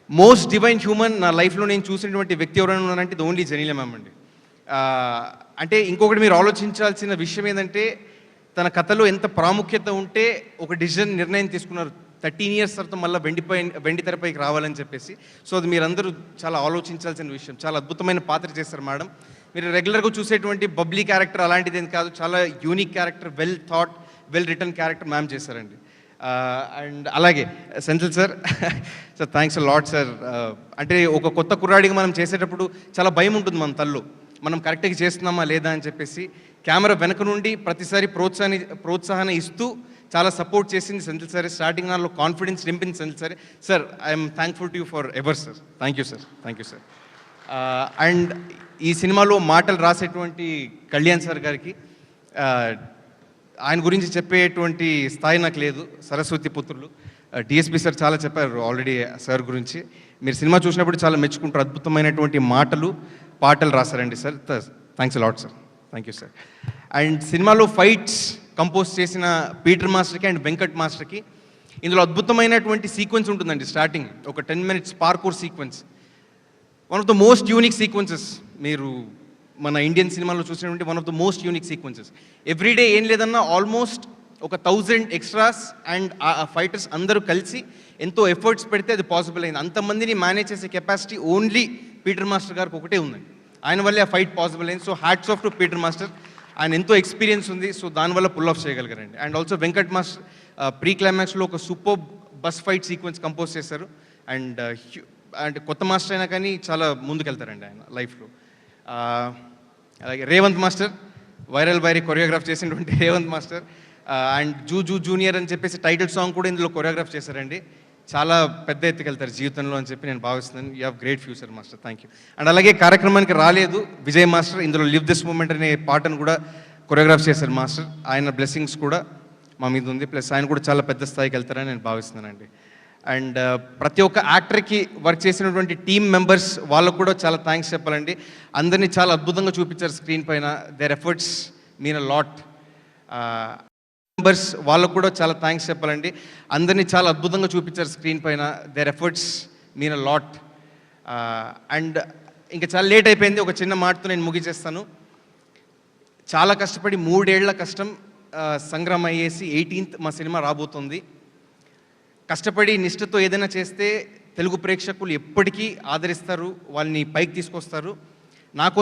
Most divine human నా లైఫ్లో నేను చూసినటువంటి వ్యక్తి ఎవరైనా ఉన్నారంటే ఇది ఓన్లీ జెనీలియా మ్యామ్ అండి. అంటే ఇంకొకటి మీరు ఆలోచించాల్సిన విషయం ఏంటంటే తన కథలో ఎంత ప్రాముఖ్యత ఉంటే ఒక నిర్ణయం తీసుకున్నారు 13 years తర్వాత మళ్ళీ వెండి తెరపైకి రావాలని చెప్పేసి. సో అది మీరందరూ చాలా ఆలోచించాల్సిన విషయం. చాలా అద్భుతమైన పాత్ర చేస్తారు మేడం. మీరు రెగ్యులర్గా చూసేటువంటి బబ్లీ క్యారెక్టర్ అలాంటిది ఏం కాదు, చాలా unique character, well thought, well return character ma'am చేశారండి. అండ్ అలాగే Senthil sir, sir thanks a lot sir. అంటే ఒక కొత్త కుర్రాడిగా మనం చేసేటప్పుడు చాలా భయం ఉంటుంది మన తల్లో, మనం కరెక్ట్గా చేస్తున్నామా లేదా అని చెప్పేసి. కెమెరా వెనక నుండి ప్రతిసారి ప్రోత్సాహన ఇస్తూ చాలా సపోర్ట్ చేసింది సెంథిల్ సార్. స్టార్టింగ్ నాలో కాన్ఫిడెన్స్ నింపింది Senthil sir. Sir I'm thankful to you for ever sir. Thank you sir, thank you sir. And ఈ సినిమాలో మాటలు రాసేటువంటి కళ్యాణ్ సార్ గారికి ఆయన గురించి చెప్పేటువంటి స్థాయి నాకు లేదు. సరస్వతి పుత్రులు డిఎస్పి సార్ చాలా చెప్పారు ఆల్రెడీ సార్ గురించి. మీరు సినిమా చూసినప్పుడు చాలా మెచ్చుకుంటారు. అద్భుతమైనటువంటి పాటలు రాశారండి sir. Thanks lot sir, thank you sir. And సినిమాలో ఫైట్స్ కంపోజ్ చేసిన పీటర్ మాస్టర్కి అండ్ వెంకట్ మాస్టర్కి. ఇందులో అద్భుతమైనటువంటి సీక్వెన్స్ ఉంటుందండి. స్టార్టింగ్ ఒక 10 minutes parkour sequence, one of the most unique sequences. మీరు మన ఇండియన్ సినిమాలో చూసినటువంటి one of the most unique sequences. Everyday ఏం లేదన్నా ఆల్మోస్ట్ ఒక 1000 ఎక్స్ట్రాస్ అండ్ ఆ ఫైటర్స్ అందరూ కలిసి ఎంతో ఎఫర్ట్స్ పెడితే అది పాసిబుల్ అయింది. అంతమందిని మేనేజ్ చేసే కెపాసిటీ ఓన్లీ పీటర్ మాస్టర్ గారికి ఒకటే ఉందండి. ఆయన వల్లే ఆ ఫైట్ పాసిబుల్ అయింది. So hats off to Peter master. ఆయన ఎంతో ఎక్స్పీరియన్స్ ఉంది, సో దానివల్ల పుల్ ఆఫ్ చేయగలిగారండి. And also Venkat master pre క్లైమాక్స్లో ఒక super bus fight sequence compose చేశారు. అండ్ కొత్త మాస్టర్ అయినా కానీ చాలా ముందుకెళ్తారండి ఆయన లైఫ్లో. అలాగే రేవంత్ మాస్టర్, వైరీ కొరియోగ్రాఫ్ చేసినటువంటి రేవంత్ మాస్టర్. అండ్ జూనియర్ అని చెప్పేసి టైటిల్ సాంగ్ కూడా ఇందులో కొరియోగ్రాఫ్ చేశారండి. చాలా పెద్ద ఎత్తుకెళ్తారు జీవితంలో అని చెప్పి నేను భావిస్తున్నాను. You have great future master, thank you. And అలాగే కార్యక్రమానికి రాలేదు విజయ్ మాస్టర్, ఇందులో లివ్ దిస్ మూమెంట్ అనే పాటను కూడా కొరియోగ్రాఫ్ చేశారు మాస్టర్. ఆయన బ్లెస్సింగ్స్ కూడా మా మీద ఉంది. ప్లస్ ఆయన కూడా చాలా పెద్ద స్థాయికి వెళ్తారని నేను భావిస్తున్నానండి. అండ్ ప్రతి ఒక్క యాక్టర్కి వర్క్ చేసినటువంటి టీమ్ మెంబర్స్ వాళ్ళకు కూడా చాలా థ్యాంక్స్ చెప్పాలండి. అందరినీ చాలా అద్భుతంగా చూపించారు స్క్రీన్ పైన. Their efforts mean a lot. Members వాళ్ళకు కూడా చాలా థ్యాంక్స్ చెప్పాలండి. అందరినీ చాలా అద్భుతంగా చూపించారు స్క్రీన్ పైన. Their efforts mean a lot. And ఇంకా చాలా లేట్ అయిపోయింది. ఒక చిన్న మాటతో నేను ముగిచేస్తాను. చాలా కష్టపడి 3 ఏళ్ల కష్టం సంగ్రామం అయ్యేసి 18th మా సినిమా రాబోతుంది. కష్టపడి నిష్ఠతో ఏదైనా చేస్తే తెలుగు ప్రేక్షకులు ఎప్పటికీ ఆదరిస్తారు, వాళ్ళని పైకి తీసుకొస్తారు. నా కోసం